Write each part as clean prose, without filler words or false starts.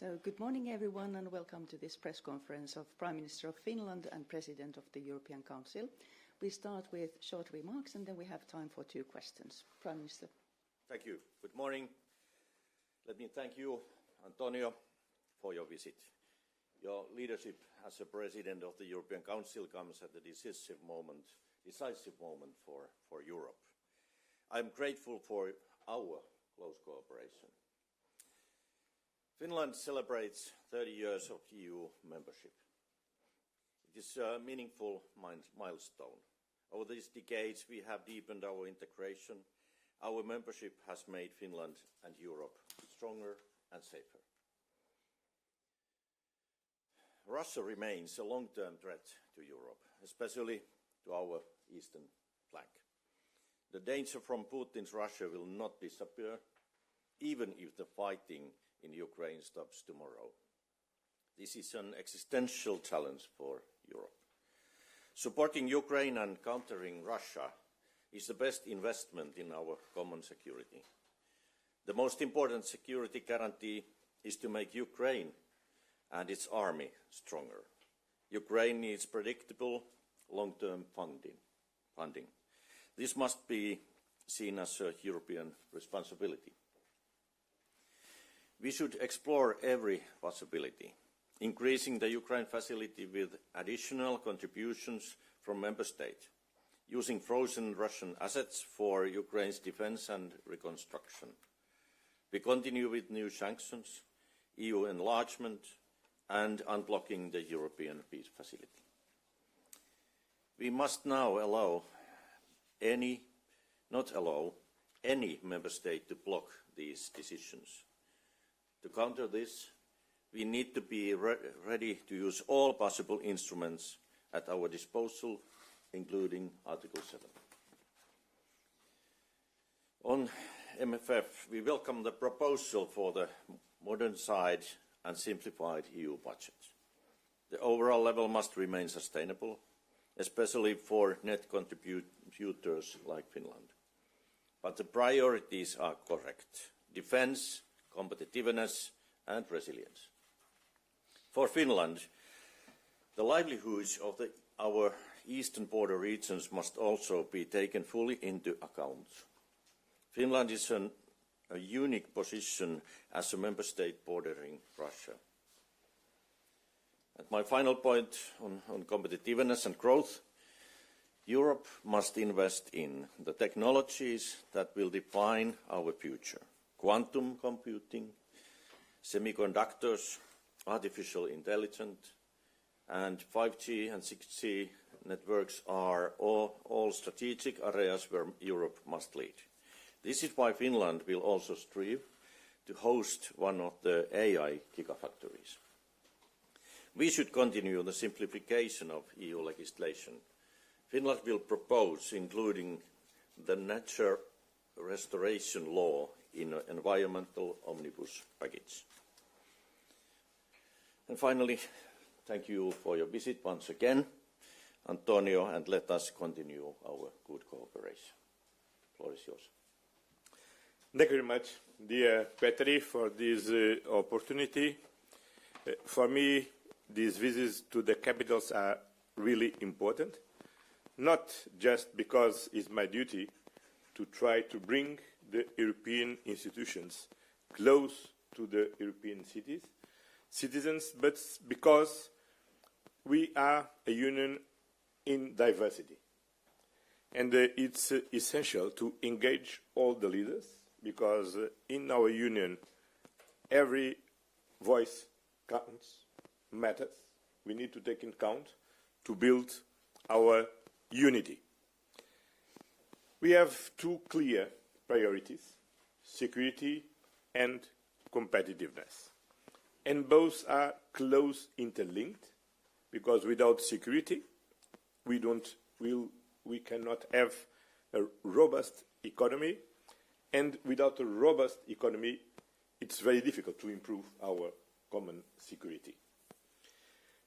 So good morning everyone and welcome to this press conference of Prime Minister of Finland and President of the European Council. We start with short remarks and then we have time for 2 questions. Prime Minister. Thank you. Good morning. Let me thank you, António, for your visit. Your leadership as a President of the European Council comes at a decisive moment for Europe. I am grateful for our close cooperation. Finland celebrates 30 years of EU membership. It is a meaningful milestone. Over these decades, we have deepened our integration. Our membership has made Finland and Europe stronger and safer. Russia remains a long-term threat to Europe, especially to our eastern flank. The danger from Putin's Russia will not disappear, even if the fighting in Ukraine stops tomorrow. This is an existential challenge for Europe. Supporting Ukraine and countering Russia is the best investment in our common security. The most important security guarantee is to make Ukraine and its army stronger. Ukraine needs predictable, long-term funding. This must be seen as a European responsibility. We should explore every possibility, increasing the Ukraine facility with additional contributions from member states, using frozen Russian assets for Ukraine's defence and reconstruction. We continue with new sanctions, EU enlargement, and unblocking the European peace facility. We must now not allow any member state to block these decisions. To counter this, we need to be ready to use all possible instruments at our disposal, including Article 7. On MFF, we welcome the proposal for the modernised and simplified EU budget. The overall level must remain sustainable, especially for net contributors like Finland. But the priorities are correct: defence, competitiveness and resilience. For Finland, the livelihoods of our eastern border regions must also be taken fully into account. Finland is in a unique position as a member state bordering Russia. And my final point on competitiveness and growth, Europe must invest in the technologies that will define our future. Quantum computing, semiconductors, artificial intelligence, and 5G and 6G networks are all strategic areas where Europe must lead. This is why Finland will also strive to host one of the AI gigafactories. We should continue the simplification of EU legislation. Finland will propose including the nature restoration law in an environmental omnibus package. And finally, thank you for your visit once again, António, and let us continue our good cooperation. The floor is yours. Thank you very much, dear Petteri, for this opportunity. For me, these visits to the capitals are really important, not just because it's my duty to try to bring the European institutions close to the European citizens, but because we are a union in diversity. And it's essential to engage all the leaders, because in our union, every voice counts, matters. We need to take in account to build our unity. We have 2 clear priorities: security and competitiveness. And both are close interlinked, because without security, we cannot have a robust economy, and without a robust economy, it's very difficult to improve our common security.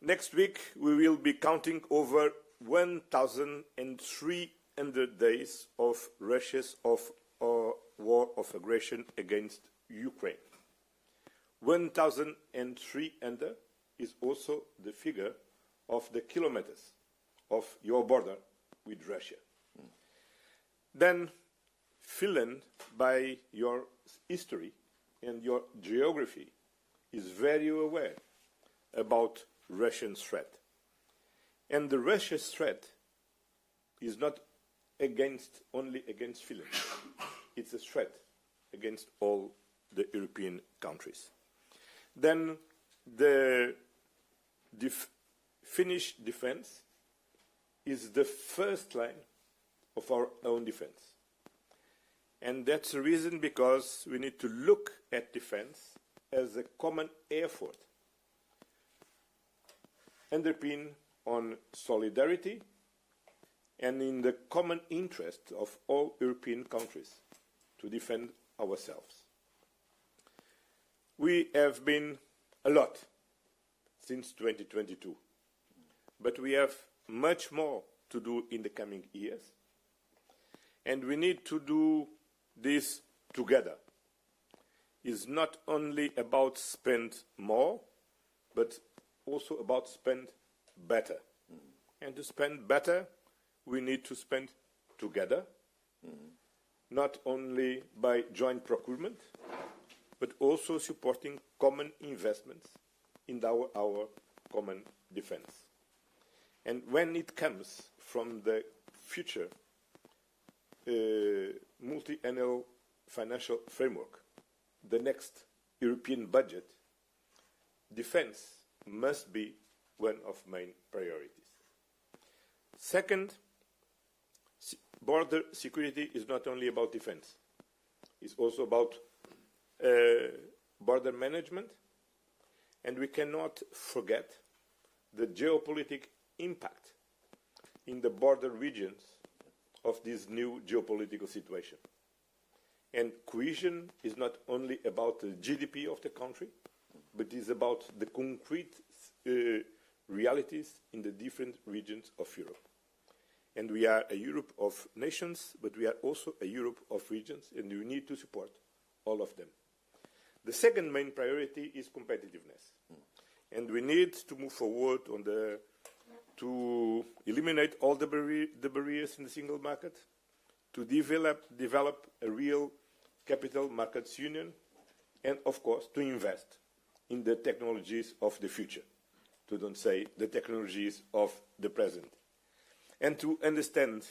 Next week, we will be counting over 1,300 days of Russia's war of aggression against Ukraine. 1,300 is also the figure of the kilometers of your border with Russia. Then Finland, by your history and your geography, is very aware about Russian threat. And the Russian threat is not only against Finland. It's a threat against all the European countries. Then the Finnish defense is the first line of our own defense. And that's the reason because we need to look at defense as a common effort, underpinned on solidarity and in the common interest of all European countries to defend ourselves. We have been a lot since 2022, but we have much more to do in the coming years, and we need to do this together. It's not only about spend more, but also about spend better. And to spend better, we need to spend together, not only by joint procurement, but also supporting common investments in our common defense. And when it comes from the future multi-annual financial framework, the next European budget, defense must be one of main priorities. Second, border security is not only about defense. It's also about border management, and we cannot forget the geopolitical impact in the border regions of this new geopolitical situation. And cohesion is not only about the GDP of the country, but it is about the concrete realities in the different regions of Europe. And we are a Europe of nations, but we are also a Europe of regions, and we need to support all of them. The second main priority is competitiveness. And we need to move forward on to eliminate all the barriers in the single market, to develop a real capital markets union, and of course to invest in the technologies of the future, to don't say the technologies of the present. And to understand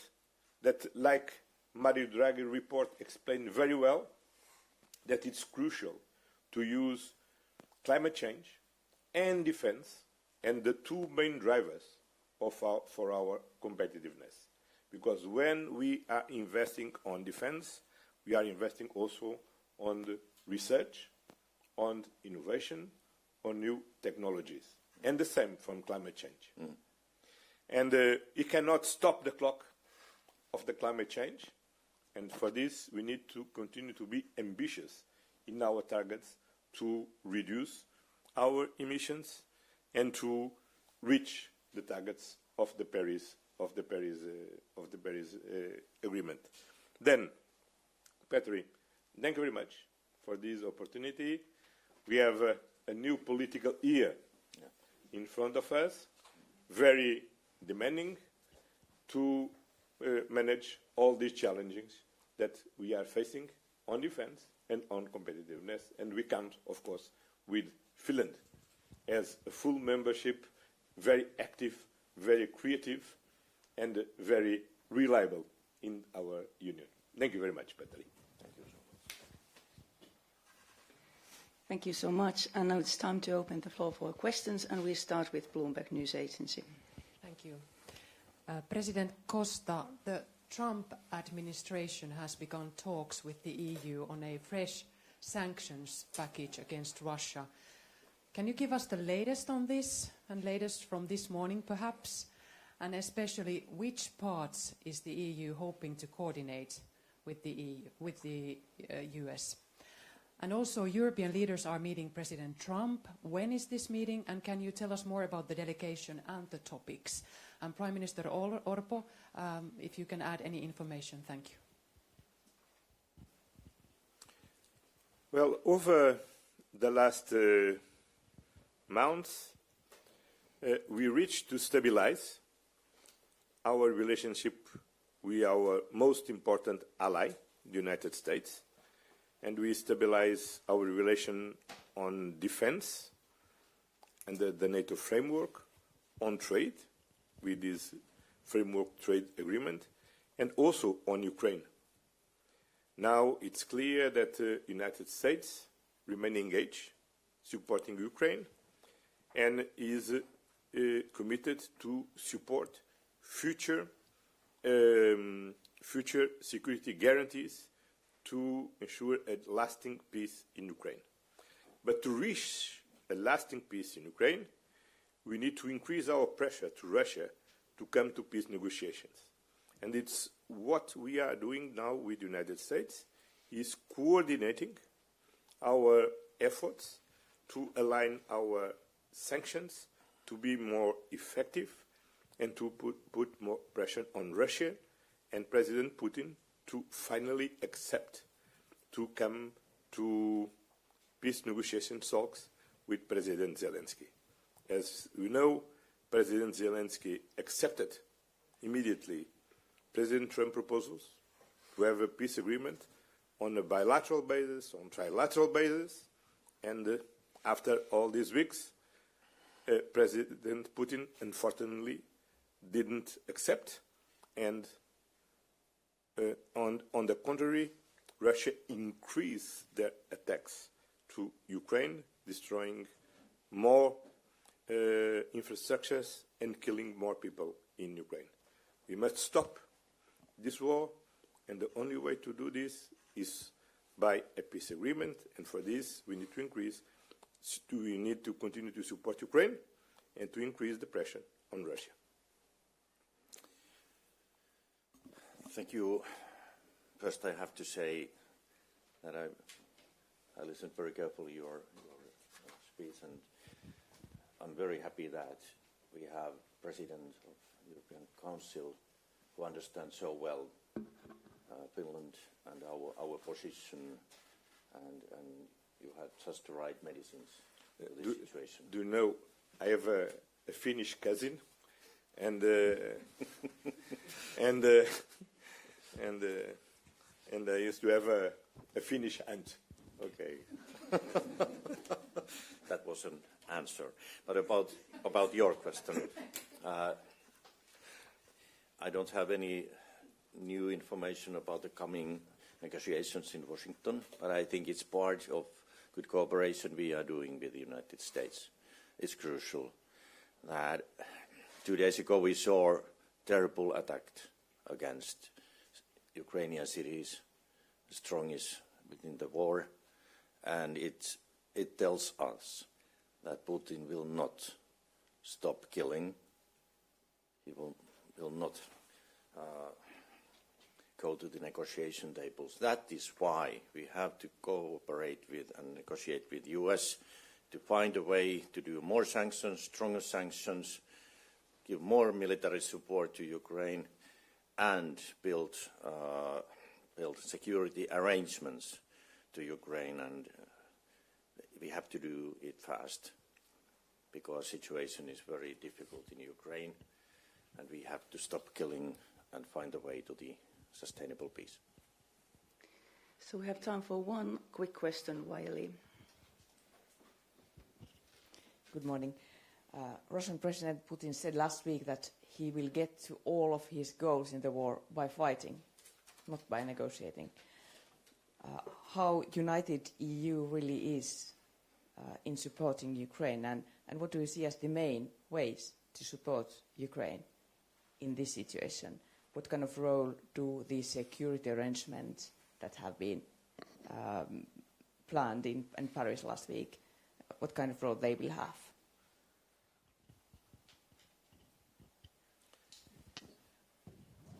that, like Mario Draghi report explained very well, that it's crucial to use climate change and defense and the two main drivers for our competitiveness. Because when we are investing on defense, we are investing also on the research, on innovation, on new technologies. And the same from climate change. And you cannot stop the clock of the climate change. And for this, we need to continue to be ambitious in our targets to reduce our emissions and to reach the targets of the Paris Agreement. Then, Petteri, thank you very much for this opportunity. We have a new political year in front of us, very demanding to manage all these challenges that we are facing on defense and on competitiveness. And we count, of course, with Finland as a full membership, very active, very creative, and very reliable in our union. Thank you very much, Petteri. Thank you so much. And now it's time to open the floor for questions, and we start with Bloomberg News Agency. Thank you. President Costa, the Trump administration has begun talks with the EU on a fresh sanctions package against Russia. Can you give us the latest on this, and latest from this morning perhaps, and especially which parts is the EU hoping to coordinate with the US? And also, European leaders are meeting President Trump. When is this meeting, and can you tell us more about the delegation and the topics? And Prime Minister Orpo, if you can add any information, thank you. Well, over the last months, we reached to stabilize our relationship with our most important ally, the United States, and we stabilize our relation on defense under the NATO framework, on trade with this framework trade agreement, and also on Ukraine. Now it's clear that the United States remain engaged, supporting Ukraine, and is committed to support future security guarantees to ensure a lasting peace in Ukraine. But to reach a lasting peace in Ukraine, we need to increase our pressure to Russia to come to peace negotiations. And it's what we are doing now with the United States, is coordinating our efforts to align our sanctions to be more effective and to put more pressure on Russia and President Putin to finally accept to come to peace negotiation talks with President Zelensky. As we know, President Zelensky accepted immediately President Trump's proposals to have a peace agreement on a bilateral basis, on trilateral basis, and after all these weeks, President Putin unfortunately didn't accept, and on the contrary, Russia increased their attacks to Ukraine, destroying more infrastructures and killing more people in Ukraine. We must stop this war, and the only way to do this is by a peace agreement, and for this we need to continue to support Ukraine and to increase the pressure on Russia. Thank you. First, I have to say that I listened very carefully to your speech, and I'm very happy that we have President of the European Council who understands so well Finland and our position, and you had just the right medicines for this situation. Do you know, I have a Finnish cousin, and and I used to have a Finnish aunt. Okay. That was an answer. But about your question, I don't have any new information about the coming negotiations in Washington, but I think it's part of good cooperation we are doing with the United States. It's crucial that 2 days ago we saw a terrible attack against Ukrainian cities, the strongest within the war, and it tells us that Putin will not stop killing. He will not go to the negotiation tables. That is why we have to cooperate with and negotiate with the US to find a way to do more sanctions, stronger sanctions, give more military support to Ukraine, and build security arrangements to Ukraine. And we have to do it fast because the situation is very difficult in Ukraine, and we have to stop killing and find a way to the sustainable peace. So we have time for one quick question, Wiley. Good morning. Russian President Putin said last week that he will get to all of his goals in the war by fighting, not by negotiating. How united EU really is in supporting Ukraine, and what do you see as the main ways to support Ukraine in this situation? What kind of role do these security arrangements that have been planned in Paris last week, what kind of role they will have?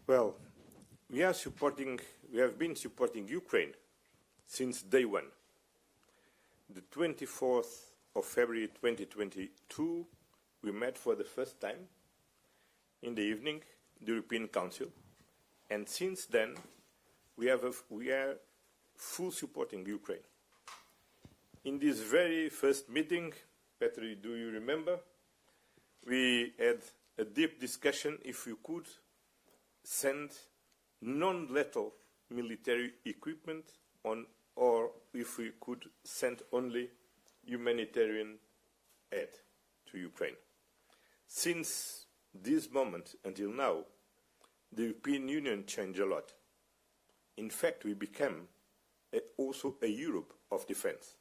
Well, we have been supporting Ukraine since day one. The 24th of February 2022, we met for the first time in the evening, the European Council, and since then we are full supporting Ukraine. In this very first meeting, Petteri, do you remember? We had a deep discussion if we could send non-lethal military equipment on, or if we could send only humanitarian aid to Ukraine. Since this moment until now, the European Union changed a lot. In fact, we became also a Europe of defense.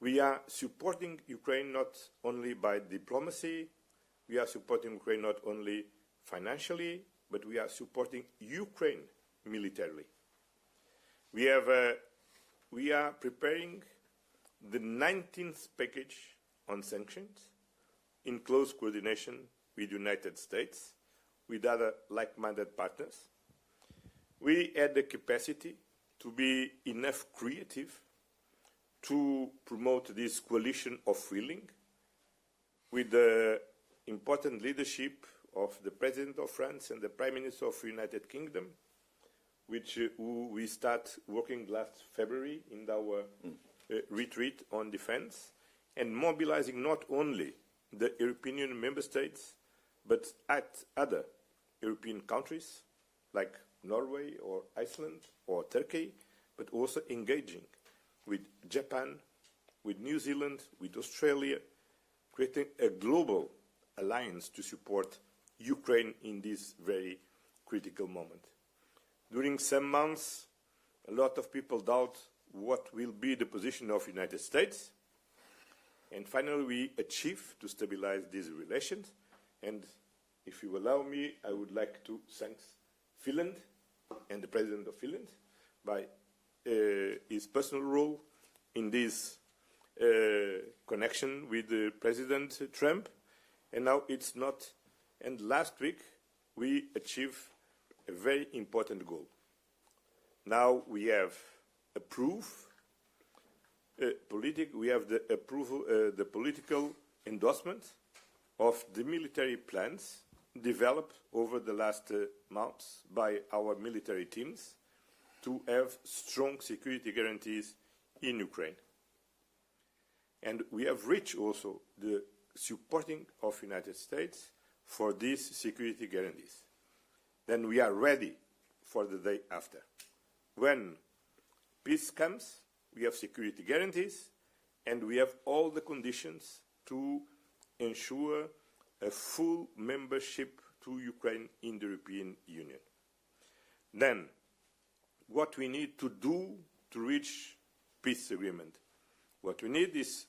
We are supporting Ukraine not only by diplomacy, we are supporting Ukraine not only financially, but we are supporting Ukraine militarily. We are preparing the 19th package on sanctions in close coordination with the United States, with other like-minded partners. We had the capacity to be enough creative to promote this coalition of willing, with the important leadership of the President of France and the Prime Minister of the United Kingdom, who we start working last February in our retreat on defense, and mobilizing not only the European Union member states, but at other European countries like Norway or Iceland or Turkey, but also engaging with Japan, with New Zealand, with Australia, creating a global alliance to support Ukraine in this very critical moment. During some months, a lot of people doubt what will be the position of the United States. And finally, we achieved to stabilize these relations. And if you allow me, I would like to thank Finland and the President of Finland by his personal role in this connection with President Trump. And now it's not. And last week, we achieved a very important goal. Now we have we have the approval, the political endorsement of the military plans developed over the last months by our military teams to have strong security guarantees in Ukraine. And we have reached also the supporting of the United States for these security guarantees. Then we are ready for the day after. When peace comes, we have security guarantees, and we have all the conditions to ensure a full membership to Ukraine in the European Union. Then, what we need to do to reach peace agreement? What we need is,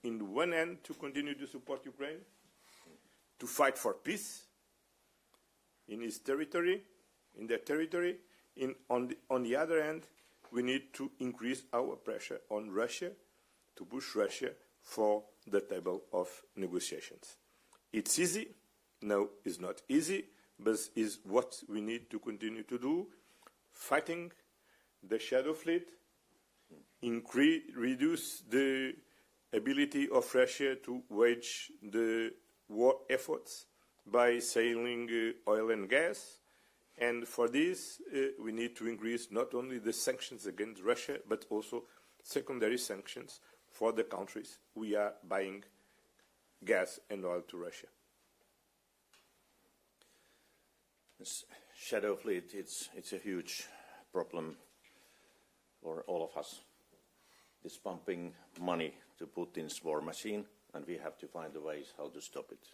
in one hand, to continue to support Ukraine, to fight for peace in its territory, in their territory. On the other hand, we need to increase our pressure on Russia to push Russia for the table of negotiations. It's easy? No, it's not easy, but it's what we need to continue to do, fighting the shadow fleet, reduce the ability of Russia to wage the war efforts by selling oil and gas. And for this, we need to increase not only the sanctions against Russia, but also secondary sanctions for the countries we are buying gas and oil to Russia. This shadow fleet, it's a huge problem for all of us. It's pumping money to Putin's war machine, and we have to find the ways how to stop it.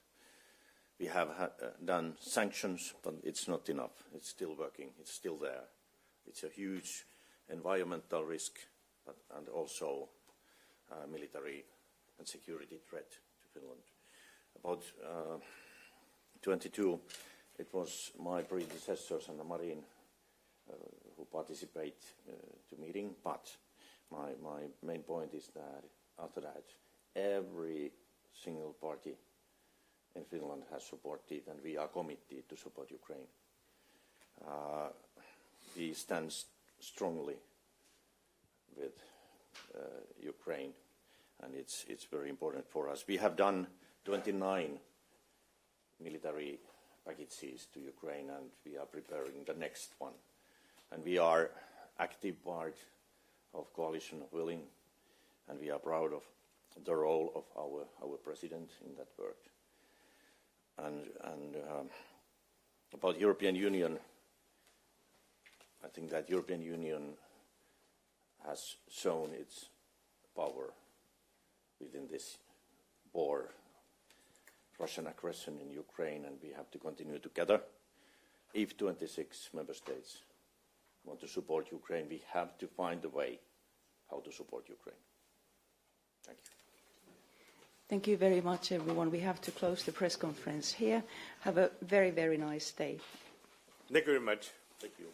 We have done sanctions, but it's not enough. It's still working. It's still there. It's a huge environmental risk, and also military and security threat to Finland. About 22, it was my predecessors and the Marine who participate to meeting, but my main point is that after that, every single party in Finland has supported, and we are committed to support Ukraine. We stand strongly with Ukraine, and it's very important for us. We have done 29 military packages to Ukraine, and we are preparing the next one. And we are active part of coalition of willing and we are proud of the role of our president in that work. And about European Union, I think that European Union has shown its power within this war, Russian aggression in Ukraine, and we have to continue together. If 26 member states want to support Ukraine, we have to find a way how to support Ukraine. Thank you. Thank you very much, everyone. We have to close the press conference here. Have a very, very nice day. Thank you very much. Thank you.